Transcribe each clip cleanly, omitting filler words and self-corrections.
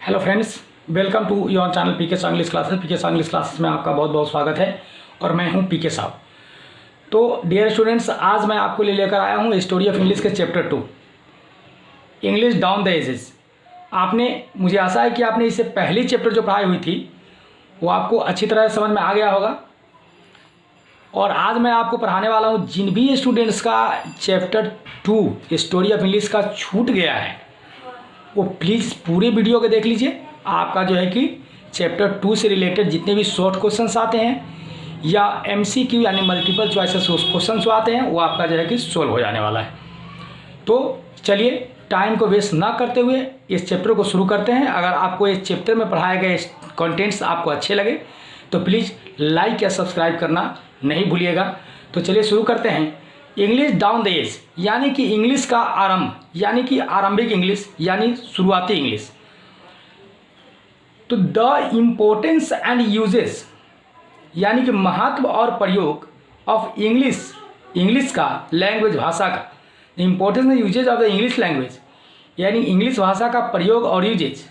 Hello friends, welcome to your channel PK English classes. PK English classes में आपका बहुत बहुत स्वागत है और मैं हूं पीके साहब। तो डियर स्टूडेंट्स, आज मैं आपको लेकर आया हूं स्टोरी ऑफ इंग्लिश के chapter 2 English down the ages. आपने, मुझे आशा है कि आपने इससे पहली चैप्टर जो पढ़ाई हुई थी वो आपको अच्छी तरह समझ में आ गया होगा। और आज मैं आपको पढ़ाने वाला हूँ जिन भी स्टूडेंट्स का चैप्टर 2 स्टोरी ऑफ इंग्लिश का छूट गया है वो प्लीज़ पूरे वीडियो को देख लीजिए। आपका जो है कि चैप्टर 2 से रिलेटेड जितने भी शॉर्ट क्वेश्चंस आते हैं या MCQ यानी मल्टीपल चॉइसेस क्वेश्चन जो आते हैं वो आपका जो है कि सोल्व हो जाने वाला है। तो चलिए टाइम को वेस्ट ना करते हुए इस चैप्टर को शुरू करते हैं। अगर आपको इस चैप्टर में पढ़ाए गए कंटेंट्स आपको अच्छे लगे तो प्लीज़ लाइक या सब्सक्राइब करना नहीं भूलिएगा। तो चलिए शुरू करते हैं। इंग्लिश डाउन द एज यानी कि इंग्लिश का आरंभ, यानी कि आरंभिक इंग्लिश यानी शुरुआती इंग्लिश। तो द इम्पोर्टेंस एंड यूजेस यानी कि महत्व और प्रयोग ऑफ इंग्लिश का लैंग्वेज, भाषा का। Importance and usages of the English language यानी इंग्लिश भाषा का प्रयोग और usages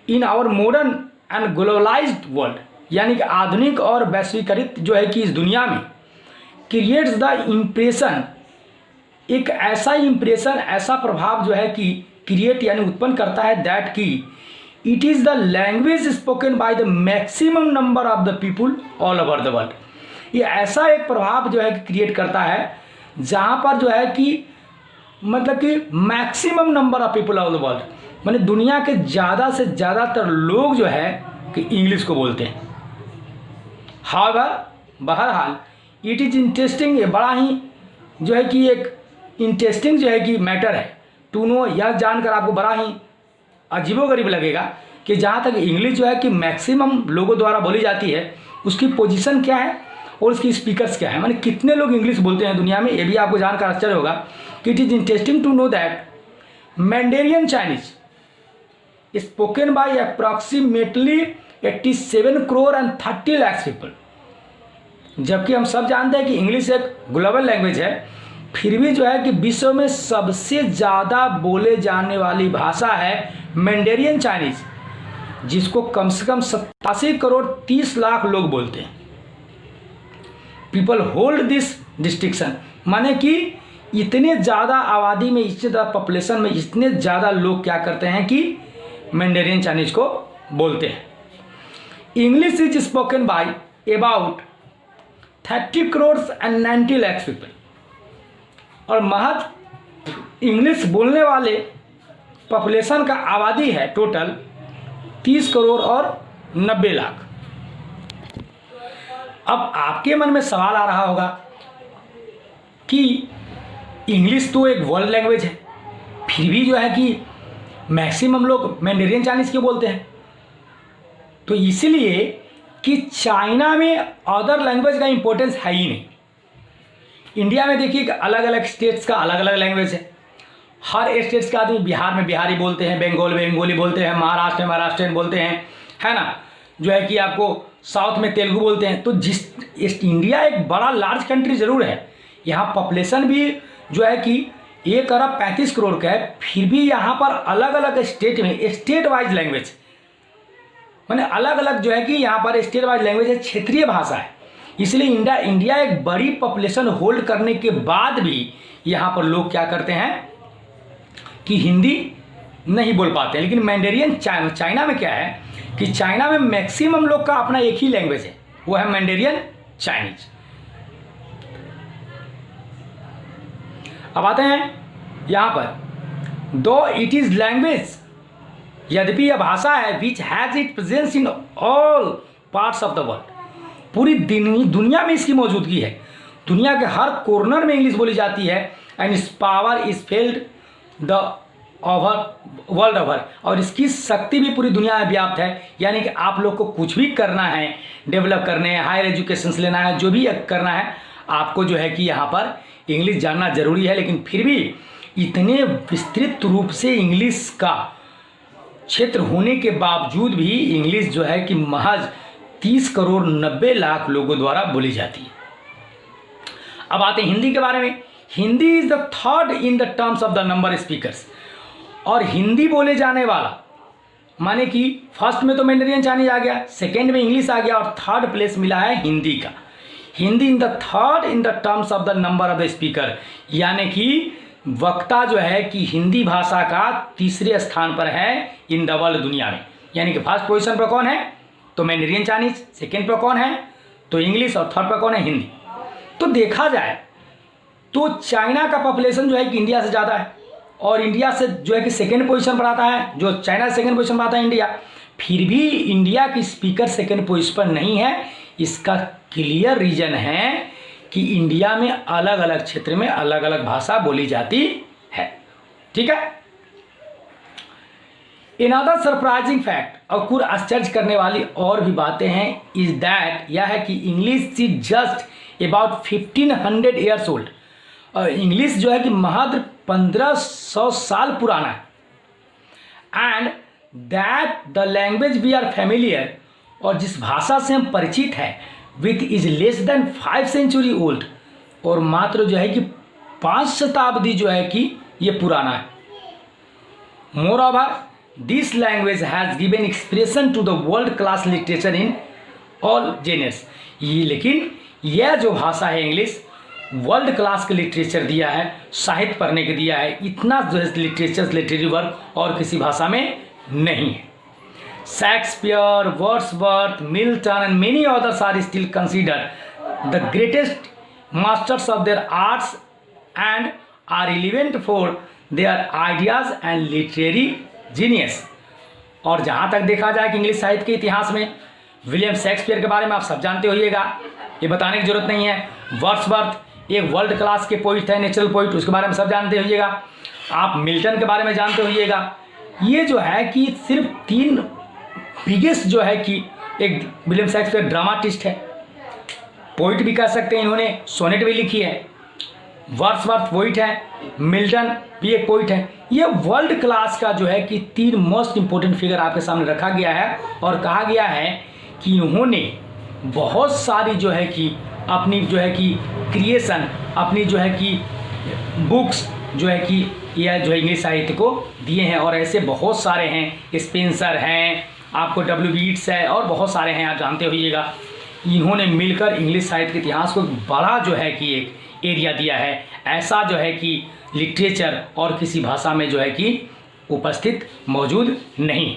in our modern and globalised world यानी कि आधुनिक और वैश्वीकृत जो है कि इस दुनिया में क्रिएट्स द इम्प्रेशन, एक ऐसा इम्प्रेशन, ऐसा प्रभाव जो है कि क्रिएट यानी उत्पन्न करता है दैट कि it is the language spoken by the maximum number of the people all over the world. ये ऐसा एक प्रभाव जो है कि क्रिएट करता है जहाँ पर जो है कि मतलब कि maximum number of people all the world, माने दुनिया के ज़्यादा से ज़्यादातर लोग जो है कि इंग्लिश को बोलते हैं। बहरहाल इट इज़ इंटरेस्टिंग, ये बड़ा ही जो है कि एक इंटरेस्टिंग जो है कि मैटर है टू नो। यह जानकर आपको बड़ा ही अजीबोगरीब लगेगा कि जहाँ तक इंग्लिश जो है कि मैक्सिमम लोगों द्वारा बोली जाती है उसकी पोजीशन क्या है और उसकी स्पीकर्स क्या है, माने कितने लोग इंग्लिश बोलते हैं दुनिया में। ये भी आपको जानकर आश्चर्य होगा कि it is interesting to know that Mandarin Chinese spoken by approximately 87 crore and 30 lakh people. जबकि हम सब जानते हैं कि इंग्लिश एक ग्लोबल लैंग्वेज है, फिर भी जो है कि विश्व में सबसे ज़्यादा बोले जाने वाली भाषा है मैंडेरियन चाइनीज, जिसको कम से कम 87 करोड़ 30 लाख लोग बोलते हैं। पीपल होल्ड दिस डिस्टिंक्शन, माने कि इतने ज़्यादा आबादी में, इतने ज़्यादा पॉपुलेशन में इतने ज़्यादा लोग क्या करते हैं कि मैंडेरियन चाइनीज को बोलते हैं। English is spoken by about 30 crore and 90 lakh people. और महज इंग्लिश बोलने वाले पॉपुलेशन का आबादी है टोटल 30 करोड़ और 90 लाख। अब आपके मन में सवाल आ रहा होगा कि इंग्लिश तो एक वर्ल्ड लैंग्वेज है, फिर भी जो है कि मैक्सिमम लोग मैंडेरियन चाइनीज क्यों बोलते हैं? तो इसीलिए कि चाइना में अदर लैंग्वेज का इंपॉर्टेंस है ही नहीं। इंडिया में देखिए अलग अलग स्टेट्स का अलग अलग लैंग्वेज है। हर स्टेट्स का आदमी बिहार में बिहारी बोलते हैं, बंगाल में बंगाली बोलते हैं, महाराष्ट्र में महाराष्ट्रियन बोलते हैं, है ना, जो है कि आपको साउथ में तेलुगु बोलते हैं। तो इंडिया एक बड़ा लार्ज कंट्री ज़रूर है, यहाँ पॉपुलेशन भी जो है कि 1 अरब 35 करोड़ का है, फिर भी यहाँ पर अलग अलग स्टेट में स्टेट वाइज लैंग्वेज, माने अलग अलग जो है कि यहाँ पर स्टेट वाइज लैंग्वेज है, क्षेत्रीय भाषा है। इसलिए इंडिया एक बड़ी पॉपुलेशन होल्ड करने के बाद भी यहाँ पर लोग क्या करते हैं कि हिंदी नहीं बोल पाते हैं। लेकिन मैंडेरियन चाइना में क्या है कि चाइना में मैक्सिमम लोग का अपना एक ही लैंग्वेज है, वो है मैंडेरियन चाइनीज। अब आते हैं यहाँ पर, दो इट इज लैंग्वेज, यद्यपि यह भाषा है which has it presence in all parts of the world, पूरी दुनिया में इसकी मौजूदगी है। दुनिया के हर कॉर्नर में इंग्लिश बोली जाती है एंड इस power is failed the world over, और इसकी शक्ति भी पूरी दुनिया में व्याप्त है। यानी कि आप लोग को कुछ भी करना है, डेवलप करने हैं, हायर एजुकेशन लेना है, जो भी करना है, आपको जो है कि यहाँ पर इंग्लिश जानना जरूरी है। लेकिन फिर भी इतने विस्तृत रूप से इंग्लिश का क्षेत्र होने के बावजूद भी इंग्लिश जो है कि महज 30 करोड़ 90 लाख लोगों द्वारा बोली जाती है। अब आते हैं हिंदी के बारे में। Hindi is the third in the terms of the number speakers, और हिंदी बोले जाने वाला माने कि फर्स्ट में तो मैंडेरियन चाइनीज आ गया, सेकेंड में इंग्लिश आ गया और थर्ड प्लेस मिला है हिंदी का। Hindi in the third in the terms of the number of the speaker, यानी कि वक्ता जो है कि हिंदी भाषा का तीसरे स्थान पर है इन द वर्ल्ड, दुनिया में। यानी कि फर्स्ट पोजीशन पर कौन है तो मैंडेरियन चाइनीज, सेकेंड पर कौन है तो इंग्लिश और थर्ड पर कौन है हिंदी। तो देखा जाए तो चाइना का पॉपुलेशन जो है कि इंडिया से ज़्यादा है और इंडिया से जो है कि सेकेंड पोजीशन पर आता है, जो चाइना से सेकेंड पोजीशन पर आता है इंडिया। फिर भी इंडिया की स्पीकर सेकेंड पोजीशन पर नहीं है। इसका क्लियर रीजन है कि इंडिया में अलग अलग क्षेत्र में अलग अलग भाषा बोली जाती है। ठीक है। अनदर सरप्राइजिंग फैक्ट, और कुछ आश्चर्य करने वाली और भी बातें हैं, इज दैट यह है कि English is just about 1500 years old. और इंग्लिश जो है कि महज 1500 साल पुराना है। And that the language we are familiar, और जिस भाषा से हम परिचित हैं with is less than 5 century old, और मात्र जो है कि 5 शताब्दी जो है कि ये पुराना है। Moreover this language has given expression to the world class literature in all genres. ये लेकिन यह जो भाषा है इंग्लिश वर्ल्ड क्लास के लिटरेचर दिया है, साहित्य पढ़ने के दिया है, इतना जो है लिटरेचर लिटरेरी वर्क और किसी भाषा में नहीं है। Shakespeare, Wordsworth, Milton and many others are still considered the greatest masters of their arts and are relevant for their ideas and literary genius. और जहाँ तक देखा जाए कि इंग्लिश साहित्य के इतिहास में विलियम शेक्सपियर के बारे में आप सब जानते होइएगा, ये बताने की जरूरत नहीं है। वर्ड्सवर्थ एक वर्ल्ड क्लास के पोइट है, नेचुरल पोइट, उसके बारे में सब जानते होइएगा। आप मिल्टन के बारे में जानते होइएगा। ये जो है कि सिर्फ 3 बिगेस्ट जो है कि एक विलियम शेक्सपियर ड्रामाटिस्ट है, पोइट भी कह सकते हैं, इन्होंने सोनेट भी लिखी है। वर्ड्सवर्थ पोइट है, मिल्टन भी एक पोइट है। ये वर्ल्ड क्लास का जो है कि 3 मोस्ट इंपॉर्टेंट फिगर आपके सामने रखा गया है और कहा गया है कि इन्होंने बहुत सारी जो है कि अपनी जो है कि क्रिएशन, अपनी जो है कि बुक्स जो है कि यह जो है इंग्लिश साहित्य को दिए हैं। और ऐसे बहुत सारे हैं, स्पेंसर हैं, आपको डब्ल्यू बीट्स है और बहुत सारे हैं, आप जानते होइएगा। इन्होंने मिलकर इंग्लिश साहित्य के इतिहास को बड़ा जो है कि एक एरिया दिया है। ऐसा जो है कि लिटरेचर और किसी भाषा में जो है कि उपस्थित मौजूद नहीं।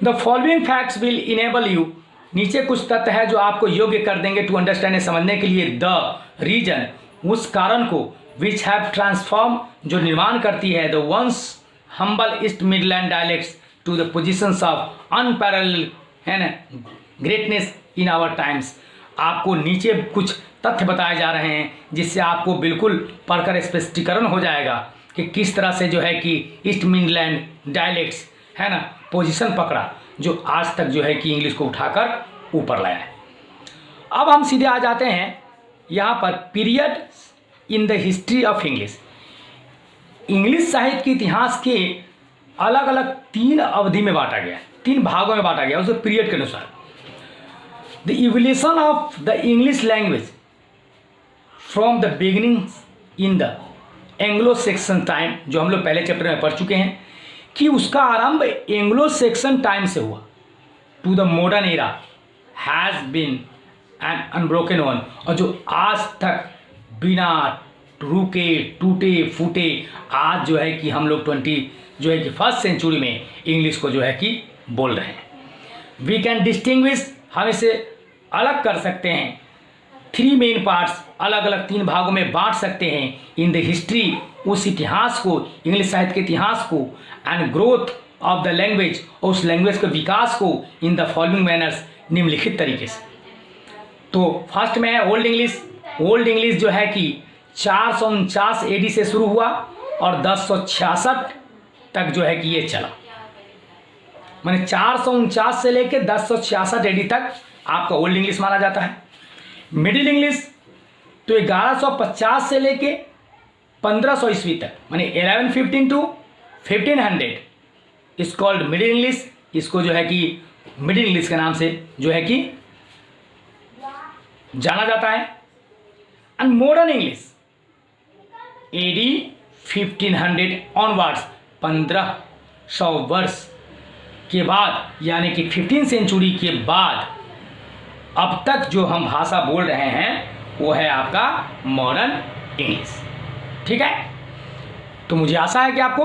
The following facts will enable you, नीचे कुछ तथ्य है जो आपको योग्य कर देंगे टू अंडरस्टैंड, समझने के लिए, द रीजन, उस कारण को, विच हैव ट्रांसफॉर्म, जो निर्माण करती है, the once humble East Midland dialects to the positions of unparalleled है ना ग्रेटनेस इन आवर टाइम्स। आपको नीचे कुछ तथ्य बताए जा रहे हैं जिससे आपको बिल्कुल पढ़कर स्पष्टीकरण हो जाएगा कि किस तरह से जो है कि ईस्ट मिडलैंड डायलेक्ट्स है ना पोजीशन पकड़ा, जो आज तक जो है कि इंग्लिश को उठाकर ऊपर लाया है। अब हम सीधे आ जाते हैं यहाँ पर period in the history of English. English साहित्य के इतिहास के अलग अलग 3 अवधि में बांटा गया, 3 भागों में बांटा गया, उस पीरियड के अनुसार। The evolution of the English language from the beginning in the Anglo section time, जो हम लोग पहले चैप्टर में पढ़ चुके हैं कि उसका आरंभ एंग्लो सेक्सन टाइम से हुआ, to the modern era has been an unbroken one, और जो आज तक बिना रुके टूटे फूटे आज जो है कि हम लोग 21st सेंचुरी में इंग्लिश को जो है कि बोल रहे हैं। वी कैन डिस्टिंग्विश, हम इसे अलग कर सकते हैं, 3 मेन पार्ट्स, अलग अलग 3 भागों में बांट सकते हैं। इन द हिस्ट्री, उस इतिहास को, इंग्लिश साहित्य के इतिहास को, and growth of the language, और उस लैंग्वेज के विकास को, इन द फॉलोइंग मैनर्स, निम्नलिखित तरीके से। तो फर्स्ट में है ओल्ड इंग्लिश। ओल्ड इंग्लिश जो है कि 449 AD से शुरू हुआ और 1066 तक जो है कि ये चला, माने 449 से लेकर 1066 AD तक आपका ओल्ड इंग्लिश माना जाता है। मिडिल इंग्लिश तो 1150 से लेके 1500 ईस्वी तक, माने 1115 to 1500 is called Middle English. इसको जो है कि मिडिल इंग्लिश के नाम से जो है कि जाना जाता है। And modern English AD 1500 onwards, 100 वर्ष के बाद यानी कि 15 सेंचुरी के बाद अब तक जो हम भाषा बोल रहे हैं वो है आपका मॉडर्न इंग्लिश। ठीक है, तो मुझे आशा है कि आपको